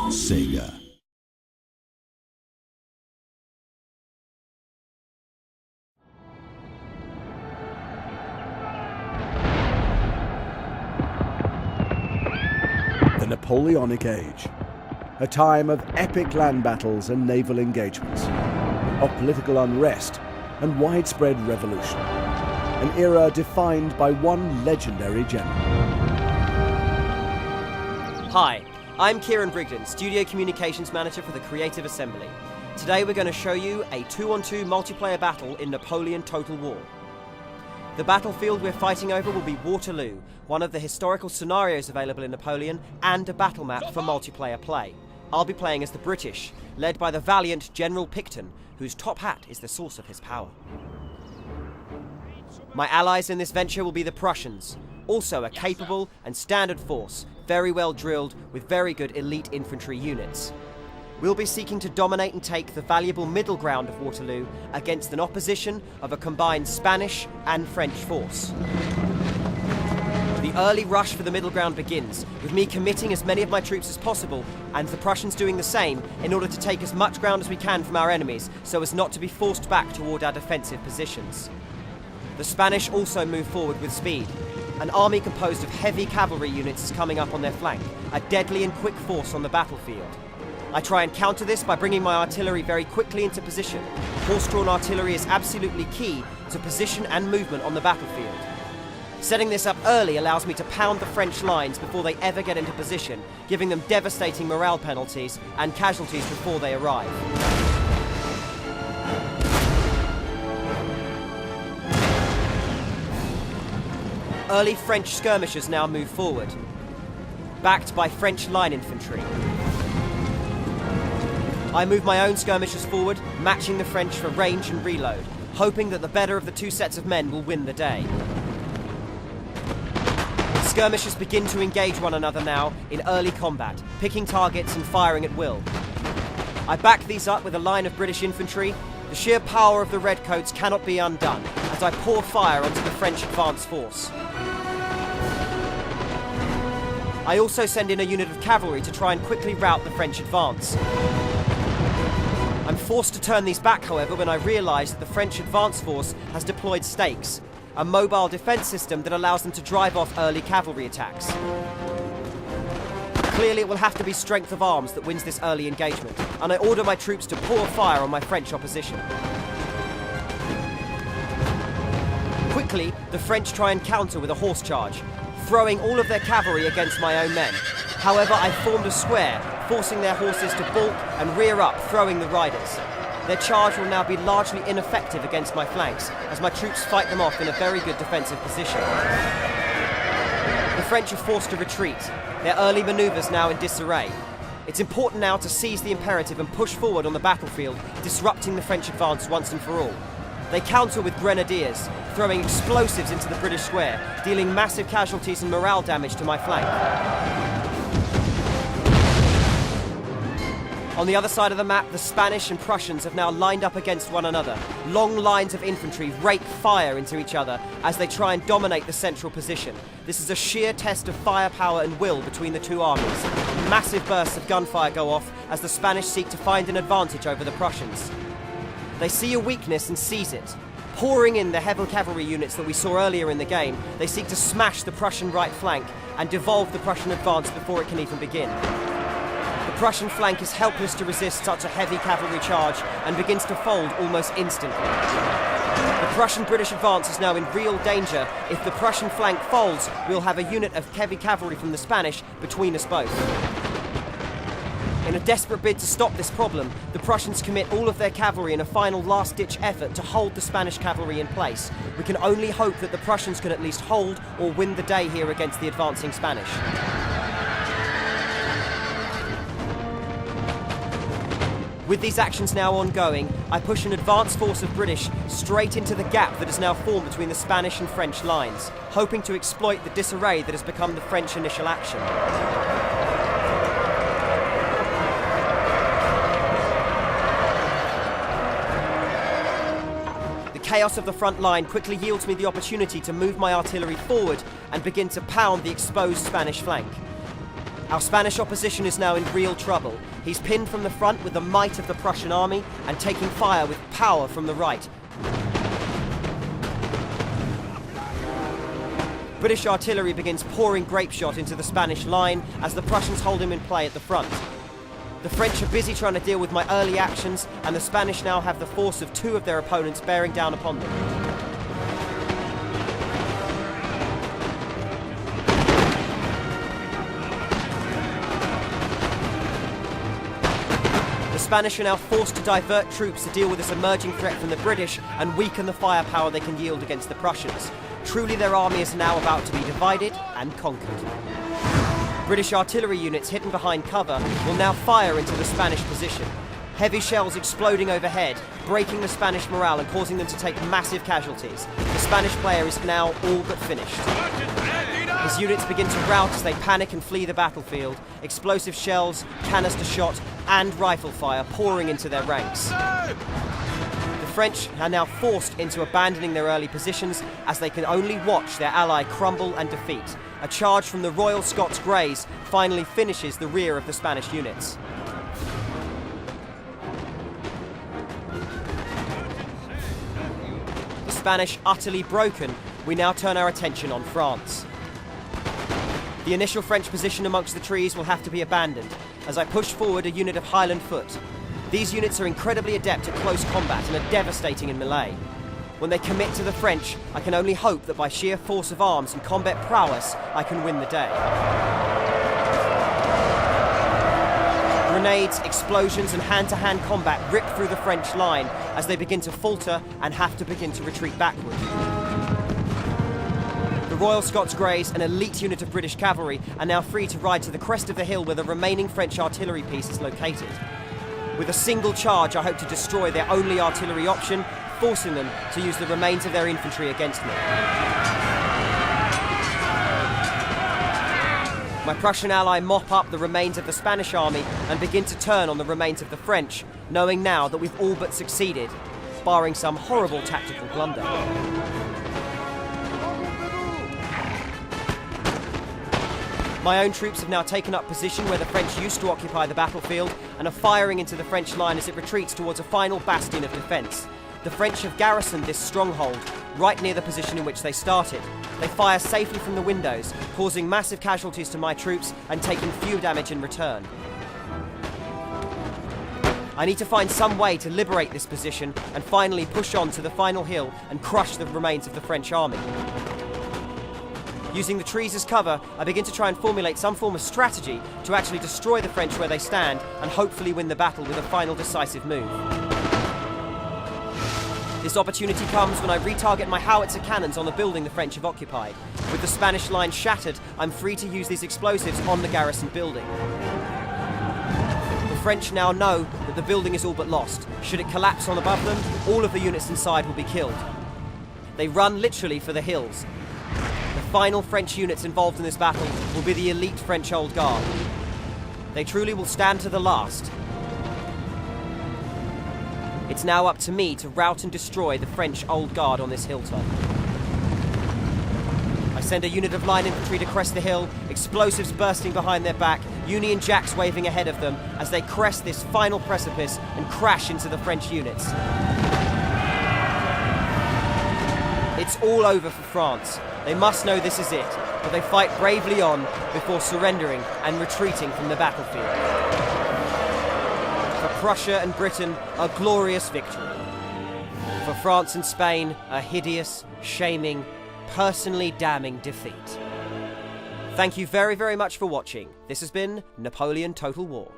Sega. The Napoleonic Age, a time of epic land battles and naval engagements, of political unrest and widespread revolution, an era defined by one legendary general. Hi, I'm Kieran Brigden, Studio Communications Manager for the Creative Assembly. Today we're going to show you a 2-on-2 multiplayer battle in Napoleon Total War. The battlefield we're fighting over will be Waterloo, one of the historical scenarios available in Napoleon, and a battle map for multiplayer play. I'll be playing as the British, led by the valiant General Picton, whose top hat is the source of his power. My allies in this venture will be the Prussians, also a capable and standard force, very well drilled with very good elite infantry units. We'll be seeking to dominate and take the valuable middle ground of Waterloo against an opposition of a combined Spanish and French force. The early rush for the middle ground begins, with me committing as many of my troops as possible, and the Prussians doing the same in order to take as much ground as we can from our enemies, so as not to be forced back toward our defensive positions. The Spanish also move forward with speed. An army composed of heavy cavalry units is coming up on their flank, a deadly and quick force on the battlefield. I try and counter this by bringing my artillery very quickly into position. Horse-drawn artillery is absolutely key to position and movement on the battlefield. Setting this up early allows me to pound the French lines before they ever get into position, giving them devastating morale penalties and casualties before they arrive. Early French skirmishers now move forward, backed by French line infantry. I move my own skirmishers forward, matching the French for range and reload, hoping that the better of the two sets of men will win the day. Skirmishers begin to engage one another now in early combat, picking targets and firing at will. I back these up with a line of British infantry. The sheer power of the Redcoats cannot be undone as I pour fire onto the French advance force. I also send in a unit of cavalry to try and quickly rout the French advance. I'm forced to turn these back, however, when I realise that the French advance force has deployed stakes, a mobile defence system that allows them to drive off early cavalry attacks. Clearly it will have to be strength of arms that wins this early engagement, and I order my troops to pour fire on my French opposition. Quickly, the French try and counter with a horse charge, throwing all of their cavalry against my own men. However, I formed a square, forcing their horses to balk and rear up, throwing the riders. Their charge will now be largely ineffective against my flanks, as my troops fight them off in a very good defensive position. The French are forced to retreat, their early manoeuvres now in disarray. It's important now to seize the imperative and push forward on the battlefield, disrupting the French advance once and for all. They counter with grenadiers, throwing explosives into the British square, dealing massive casualties and morale damage to my flank. On the other side of the map, the Spanish and Prussians have now lined up against one another. Long lines of infantry rake fire into each other as they try and dominate the central position. This is a sheer test of firepower and will between the two armies. Massive bursts of gunfire go off as the Spanish seek to find an advantage over the Prussians. They see a weakness and seize it. Pouring in the heavy cavalry units that we saw earlier in the game, they seek to smash the Prussian right flank and devolve the Prussian advance before it can even begin. The Prussian flank is helpless to resist such a heavy cavalry charge and begins to fold almost instantly. The Prussian-British advance is now in real danger. If the Prussian flank folds, we'll have a unit of heavy cavalry from the Spanish between us both. In a desperate bid to stop this problem, the Prussians commit all of their cavalry in a final last-ditch effort to hold the Spanish cavalry in place. We can only hope that the Prussians can at least hold or win the day here against the advancing Spanish. With these actions now ongoing, I push an advance force of British straight into the gap that has now formed between the Spanish and French lines, hoping to exploit the disarray that has become the French initial action. The chaos of the front line quickly yields me the opportunity to move my artillery forward and begin to pound the exposed Spanish flank. Our Spanish opposition is now in real trouble. He's pinned from the front with the might of the Prussian army and taking fire with power from the right. British artillery begins pouring grape shot into the Spanish line as the Prussians hold him in play at the front. The French are busy trying to deal with my early actions, and the Spanish now have the force of two of their opponents bearing down upon them. The Spanish are now forced to divert troops to deal with this emerging threat from the British and weaken the firepower they can yield against the Prussians. Truly, their army is now about to be divided and conquered. British artillery units hidden behind cover will now fire into the Spanish position. Heavy shells exploding overhead, breaking the Spanish morale and causing them to take massive casualties. The Spanish player is now all but finished. His units begin to rout as they panic and flee the battlefield, explosive shells, canister shot, and rifle fire pouring into their ranks. The French are now forced into abandoning their early positions as they can only watch their ally crumble and defeat. A charge from the Royal Scots Greys finally finishes the rear of the Spanish units. The Spanish utterly broken, we now turn our attention on France. The initial French position amongst the trees will have to be abandoned as I push forward a unit of Highland foot. These units are incredibly adept at close combat and are devastating in melee. When they commit to the French, I can only hope that by sheer force of arms and combat prowess, I can win the day. Grenades, explosions and hand-to-hand combat rip through the French line as they begin to falter and have to begin to retreat backward. The Royal Scots Greys, an elite unit of British cavalry, are now free to ride to the crest of the hill where the remaining French artillery piece is located. With a single charge, I hope to destroy their only artillery option, forcing them to use the remains of their infantry against me. My Prussian ally mop up the remains of the Spanish army and begin to turn on the remains of the French, knowing now that we've all but succeeded, barring some horrible tactical blunder. My own troops have now taken up position where the French used to occupy the battlefield and are firing into the French line as it retreats towards a final bastion of defence. The French have garrisoned this stronghold right near the position in which they started. They fire safely from the windows, causing massive casualties to my troops and taking few damage in return. I need to find some way to liberate this position and finally push on to the final hill and crush the remains of the French army. Using the trees as cover, I begin to try and formulate some form of strategy to actually destroy the French where they stand and hopefully win the battle with a final decisive move. This opportunity comes when I retarget my howitzer cannons on the building the French have occupied. With the Spanish line shattered, I'm free to use these explosives on the garrison building. The French now know that the building is all but lost. Should it collapse on above them, all of the units inside will be killed. They run literally for the hills. The final French units involved in this battle will be the elite French Old Guard. They truly will stand to the last. It's now up to me to rout and destroy the French Old Guard on this hilltop. I send a unit of line infantry to crest the hill, explosives bursting behind their back, Union Jacks waving ahead of them as they crest this final precipice and crash into the French units. It's all over for France. They must know this is it, but they fight bravely on before surrendering and retreating from the battlefield. For Prussia and Britain, a glorious victory. For France and Spain, a hideous, shaming, personally damning defeat. Thank you very, very much for watching. This has been Napoleon Total War.